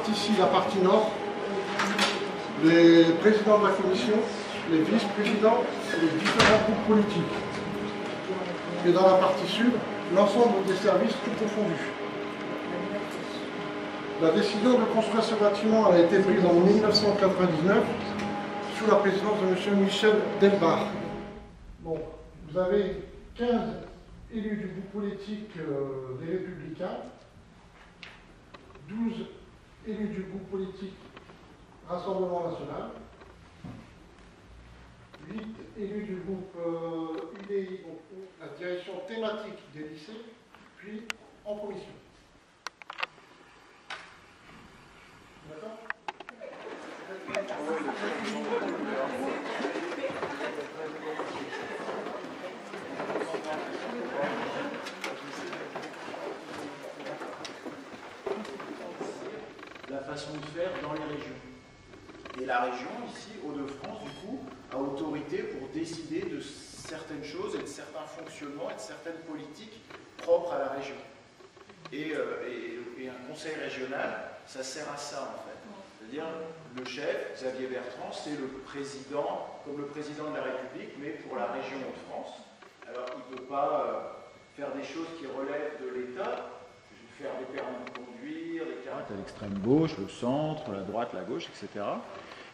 ici la partie nord, les présidents de la commission, les vice-présidents et les différents groupes politiques. Et dans la partie sud, l'ensemble des services tout confondus. La décision de construire ce bâtiment a été prise en 1999 sous la présidence de M. Michel Delbar. Bon, vous avez 15 élus du groupe politique des Républicains, 12 élus du groupe politique Rassemblement National, 8 élus du groupe UDI, donc la direction thématique des lycées, puis en commission. D'accord ? La façon de faire dans les régions. Et la région, ici, Hauts-de-France, du coup, a autorité pour décider de certaines choses et de certains fonctionnements et de certaines politiques propres à la région. Et un conseil régional, ça sert à ça, en fait. C'est-à-dire, le chef, Xavier Bertrand, c'est le président, comme le président de la République, mais pour la région Hauts-de-France. Alors, il ne peut pas faire des choses qui relèvent de l'État, faire des permis de conduire, les cartes à l'extrême gauche, le centre, la droite, la gauche, etc.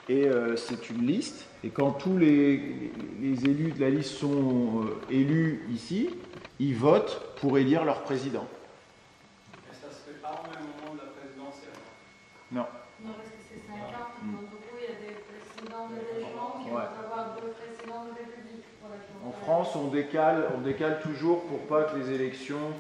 Et c'est une liste, et quand tous les élus de la liste sont élus ici, ils votent pour élire leur président. Et ça se fait pas au même moment de la présidentielle? Non. Non, parce que c'est 5 ans, donc du coup il y a des présidents de région qui vont avoir 2 présidents de République. En France, on décale toujours pour pas que les élections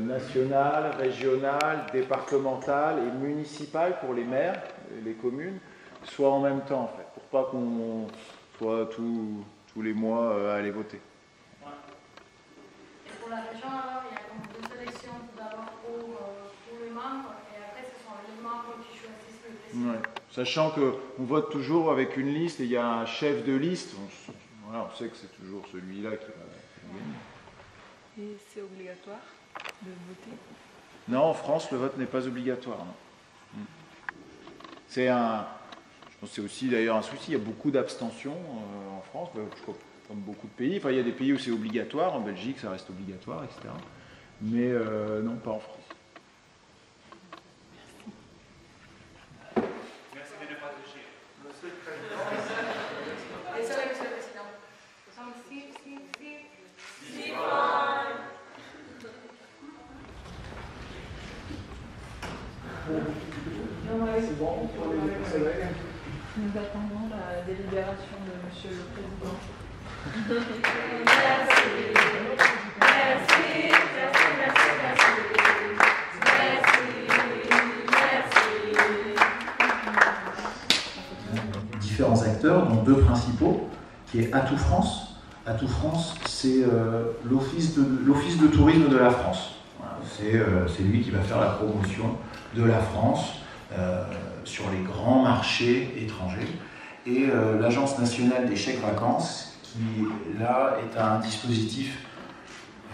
nationales, régionales, départementales et municipales pour les maires, les communes, soient en même temps, en fait, pour pas qu'on soit tous les mois à aller voter. Ouais. Et pour la région, alors, il y a comme 2 élections, tout d'abord pour les membres, et après ce sont les membres qui choisissent le président. Ouais. Sachant qu'on vote toujours avec une liste et il y a un chef de liste, on sait que c'est toujours celui-là qui va gagner. Et c'est obligatoire de voter? Non, en France, le vote n'est pas obligatoire. Non. Je pense que c'est aussi d'ailleurs un souci. Il y a beaucoup d'abstention en France, comme beaucoup de pays. Enfin, il y a des pays où c'est obligatoire. En Belgique, ça reste obligatoire, etc. Mais non, pas en France. Merci de ne pas toucher. Monsieur le Président. Désolé, Monsieur le Président. Ce sont 6 C'est bon pour les collègues. Nous attendons la délibération de Monsieur le Président. Différents acteurs, dont 2 principaux, qui est Atout France. Atout France, c'est l'office de tourisme de la France. Voilà, c'est lui qui va faire la promotion de la France sur les grands marchés étrangers. Et l'Agence nationale des chèques vacances, qui là est un dispositif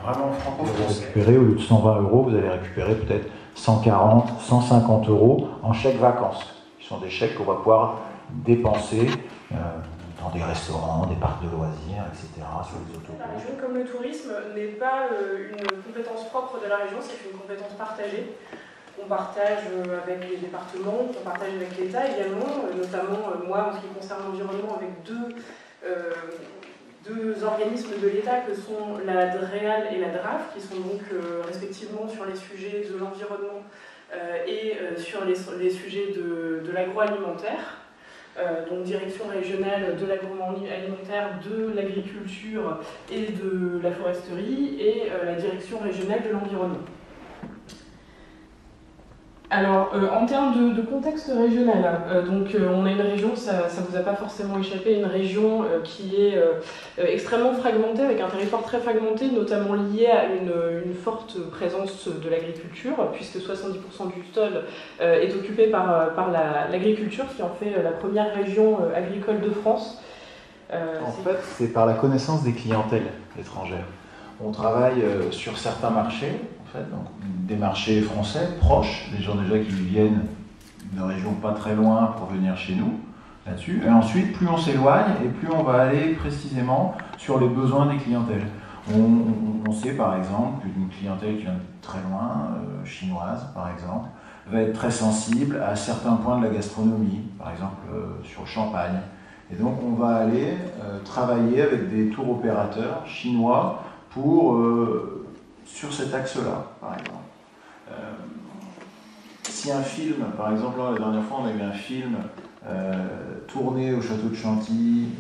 vraiment franco-français. Au lieu de 120 €, vous allez récupérer peut-être 140, 150 € en chèques vacances. Ce sont des chèques qu'on va pouvoir dépenser dans des restaurants, des parcs de loisirs, etc., sur les autoroutes. La région, comme le tourisme, n'est pas une compétence propre de la région, c'est une compétence partagée. On partage avec les départements, on partage avec l'État également, notamment moi en ce qui concerne l'environnement avec deux organismes de l'État que sont la DREAL et la DRAF, qui sont donc respectivement sur les sujets de l'environnement et sur les sujets de l'agroalimentaire. Donc direction régionale de l'agroalimentaire, de l'agriculture et de la foresterie, et la direction régionale de l'environnement. Alors, en termes de contexte régional, on a une région, ça ne vous a pas forcément échappé, une région qui est extrêmement fragmentée, avec un territoire très fragmenté, notamment lié à une forte présence de l'agriculture, puisque 70% du sol est occupé par l'agriculture, ce qui en fait la première région agricole de France. En fait, c'est par la connaissance des clientèles étrangères. On travaille sur certains marchés, en fait, donc des marchés français proches, des gens déjà qui viennent de régions pas très loin pour venir chez nous là-dessus. Et ensuite, plus on s'éloigne et plus on va aller précisément sur les besoins des clientèles. On sait par exemple qu'une clientèle qui vient de très loin, chinoise par exemple, va être très sensible à certains points de la gastronomie, par exemple sur le champagne. Et donc on va aller travailler avec des tours opérateurs chinois sur cet axe-là, par exemple. Si un film, par exemple, là, la dernière fois on a eu un film tourné au château de Chantilly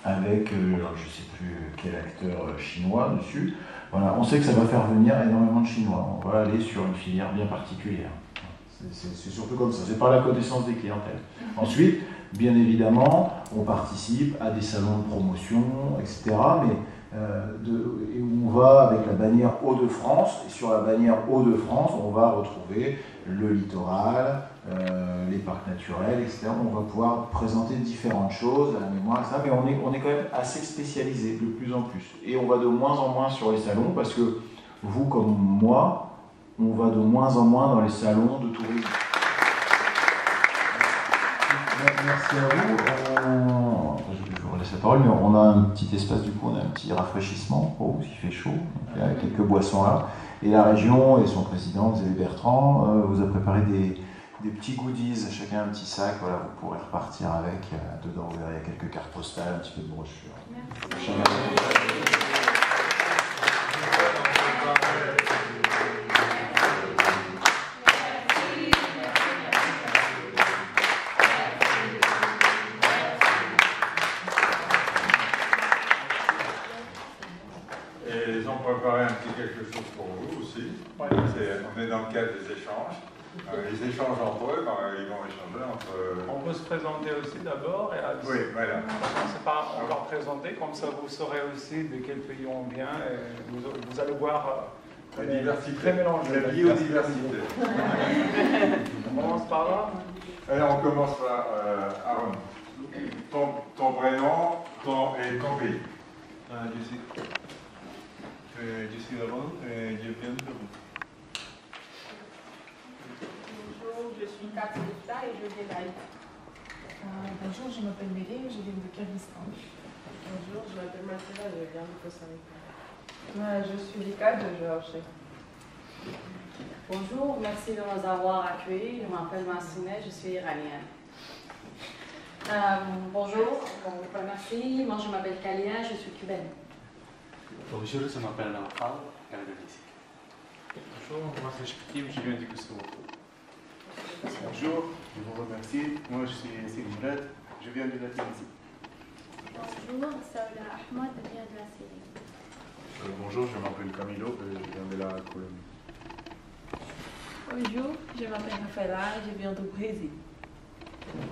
avec, je ne sais plus quel acteur chinois dessus, voilà, on sait que ça va faire venir énormément de Chinois. On va aller sur une filière bien particulière. C'est surtout comme ça, c'est par la connaissance des clientèles. Ensuite, bien évidemment, on participe à des salons de promotion, etc. Mais et on va avec la bannière Hauts-de-France, et sur la bannière Hauts-de-France, on va retrouver le littoral, les parcs naturels, etc. On va pouvoir présenter différentes choses à la mémoire, etc. Mais on est quand même assez spécialisé de plus en plus. Et on va de moins en moins sur les salons, parce que vous comme moi, on va de moins en moins dans les salons de tourisme. Merci à vous. Je vous laisse la parole, mais on a un petit espace, du coup, on a un petit rafraîchissement pour vous, il fait chaud, donc il y a quelques boissons là. Et la région et son président, Xavier Bertrand, vous a préparé des petits goodies, chacun un petit sac, voilà, vous pourrez repartir avec. Dedans, vous verrez, il y a quelques cartes postales, un petit peu de brochure. Merci. Préparer un petit quelque chose pour vous aussi. Ouais. On est dans le cadre des échanges. Les échanges entre eux, ils vont échanger entre... On peut se présenter aussi d'abord. Oui, voilà. On ne sait pas encore présenter, comme ça vous saurez aussi de quel pays on vient. Et vous allez voir la diversité, très mélangée. La biodiversité. On commence par là. Alors on commence par Aaron. Ton prénom et ton pays. Je suis Aaron et je viens de Pérou. Bonjour, je suis Katrina et je viens d'Haïti. Bonjour, je m'appelle Méline, je viens de Kyrgyzstan. Bonjour, je m'appelle Marcela, je viens de Costa Rica. Je suis Lika de Géorgie. Bonjour, merci de nous avoir accueillis. Je m'appelle Marcinet, je suis iranienne. Bonjour, merci. Moi, je m'appelle Kalia, je suis cubaine. Bonjour, je m'appelle Naufal, Indonésie. Bonjour, moi c'est Shkim, je viens du Kosovo. Bonjour, je vous remercie. Moi je suis Yassine Mourad, je viens de la Tunisie. Bonjour, Saoula Ahmad, je viens de la Syrie. Bonjour, je m'appelle Camilo, je viens de la Colombie. Bonjour, je m'appelle Rafaela et je viens du Brésil.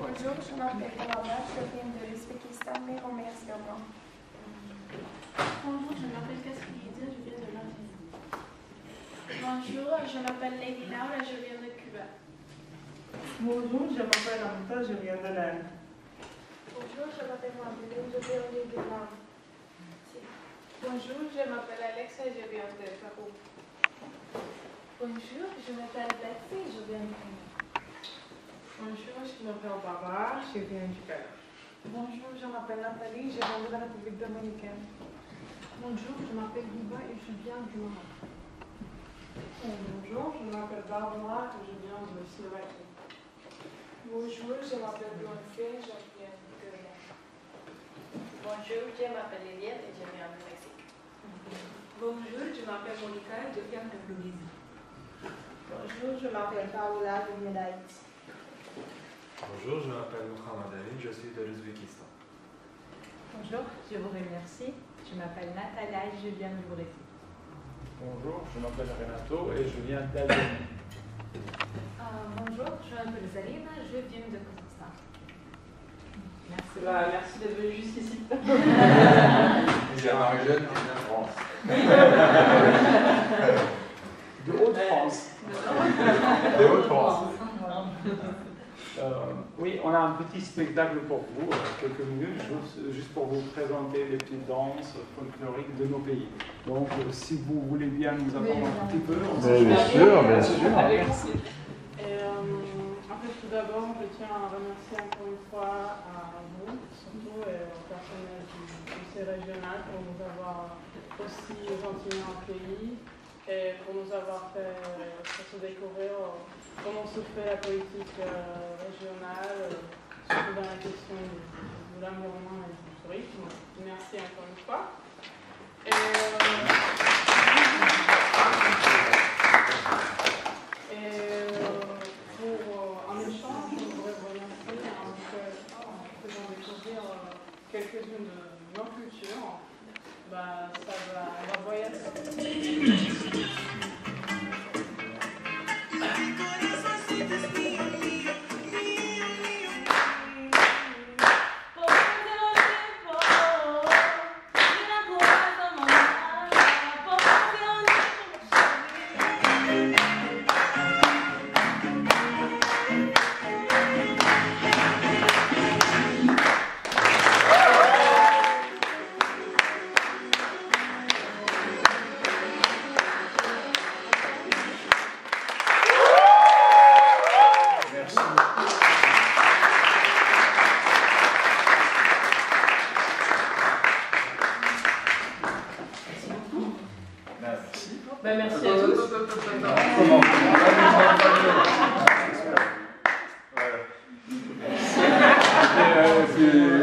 Bonjour, je m'appelle Mohamed, je viens de l'Ouzbékistan, mais remercie à moi. Bonjour, je m'appelle Casperida, je viens de l'Indonésie. Bonjour, je m'appelle Lady Laura, je viens de Cuba. Bonjour, je m'appelle Amita, je viens de l'Inde. Bonjour, je m'appelle Madeline, je viens de Vietnam. Bonjour, je m'appelle Alexa et je viens de Pérou. Bonjour, je m'appelle Betsy, je viens de Cuba. Bonjour, je m'appelle Barbara, je viens du Canada. Bonjour, je m'appelle Nathalie, je viens de la République dominicaine. Bonjour, je m'appelle Liba et je viens du Maroc. Bonjour, je m'appelle Barbara et je viens de Slovaquie. Bonjour, je m'appelle Beyoncé, je viens de Ghana. Bonjour, je m'appelle Eliette et je viens du Mexique. Bonjour, je m'appelle Monica et je viens de Bolivie. Bonjour, je m'appelle Paola, je viens d'Haïti. Bonjour, je m'appelle Mohamed Ali, je suis de l'Ouzbékistan. Bonjour, je vous remercie. Je m'appelle Natalia et je viens du Brésil. Bonjour, je m'appelle Renato et je viens d'Albanie. Bonjour, je m'appelle Zarina, je viens de Kazakhstan. Merci. Merci d'être venu juste ici. C'est Marie-Jeanne qui vient de France. De Haute-France. De Haute-France. Oui, on a un petit spectacle pour vous, quelques minutes, juste pour vous présenter les petites danses folkloriques de nos pays. Donc, si vous voulez bien nous attendre un petit peu, on bien sûr, bien sûr. Merci. Tout d'abord, je tiens à remercier encore une fois à vous, surtout au personnel du lycée régional pour nous avoir aussi gentiment accueillis et pour nous avoir fait se découvrir comment se fait la politique régionale, surtout dans la question de l'environnement et du tourisme. Merci encore une fois. En échange, je voudrais vous remercier en faisant découvrir quelques-unes de nos cultures. Ça va voyager. Merci à tous.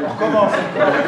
On recommence.